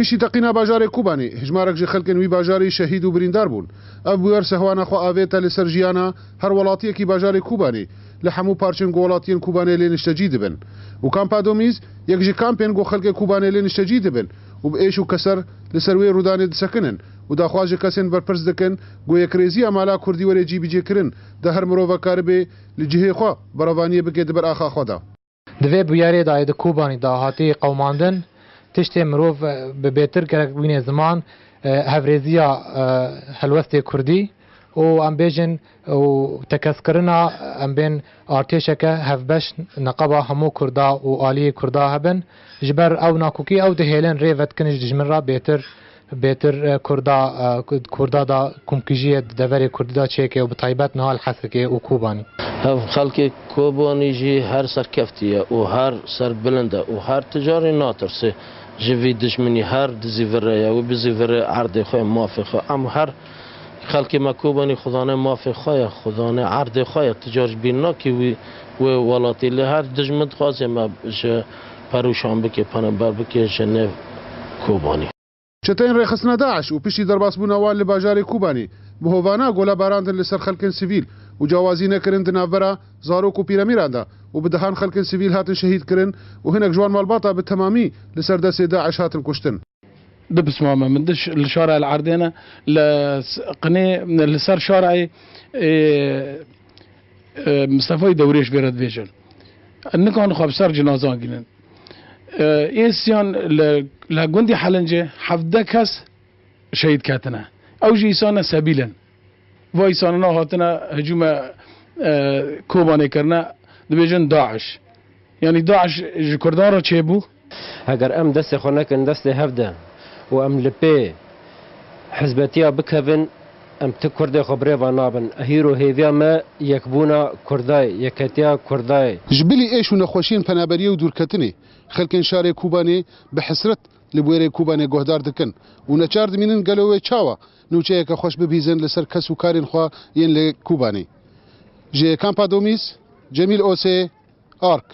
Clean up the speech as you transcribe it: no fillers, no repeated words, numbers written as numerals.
پیشی تقینا باجار کوبانی هجمارک جی خلکن وی باجاری شهید و بریندار بون ابویر سهوانا خو اویتا لسر جیانا هر ولاتی کی باجار کوبانی لحمو پارچن گولاتین کوبانی لینش تجید بن و کامپادومیز یک جی کامپین گو خلک کوبانی لینش تجید بن و بایشو کسر لسر وی رودانی دسکنن و دا خواج کسن برپرس دکن گو یک ریزی امالا کردی وری جی بیجی کرن ده هر مرو وکاربه لجهه خو براوانی بکید بر آخا خدا دوی بیاری داید کوبانی دا هاتی قوماندن تشتی مروف به بهتر کرد بین زمان هفریزیا هلوست کردی و ام بیجن و تکس کرنا ام بین ارتش که هفبش نقابه همو کردا و عالی کردا هبن جبر او ناکوکی او دهیلن ریوت کنج دجمن را بهتر کردا دا کمکیجی دوری کردا چیکه و بطایبت نهال حسکه و کوبانی خلق کوبانی جی هر سر کفتیه و هر سر بلنده و هر تجاری ناترسه جوی دشمنی هر دزیوره و بزیوره عرض خواه موافق خواه اما هر خلق ما کوبانی خدانه موافق خواه خدانه عرض خواه تجارج بینا که و ولاتی لی هر دشمن خواه ما پروشان بکه پنبر بکه جنه کوبانی چتین رخصنا داعش و پیشی درباس بونوال لباجار کوبانی بهوانا گولا باراندن لسر خلق سیویل و جوازی نکرن دنابرا زاروک و پیرامیراندا و بدهان خلق سیویل هاتن شهید کرن و هناك جوان مالباطا بالتمامي لسر دست داعش هاتن كشتن دبس ماما من دش الشارع العردينه لقني لسر شارع مصطفى دوريش بيرد فيجن انكم خو بسر جنازه جنن ايسيان لجندي حلنجه حفده كس شهيد كاتنا او جيسانا سبيلا وایساننا هاتنا هجوم کوبانه کرنا دبیجن داعش یعنی داعش کردان را چه بو؟ اگر ام دست خونکن دست هفده و ام لپی حزبتیا بکهون ام تکرده خبره و نابن هیرو هیویا ما یکبونا کردای یکتیا کردای جبلی ایشو نخوشین پنابری و دورکتنی خلکن شار کوبانه به حسرت لبویره کوبانه گهدار دکن و نچار دمینن گلوه چاوا نوچه که خوش ببیزن لسر کس و کارین خواه ین لکوبانی جه کامپادومیز جمیل اوسه آرک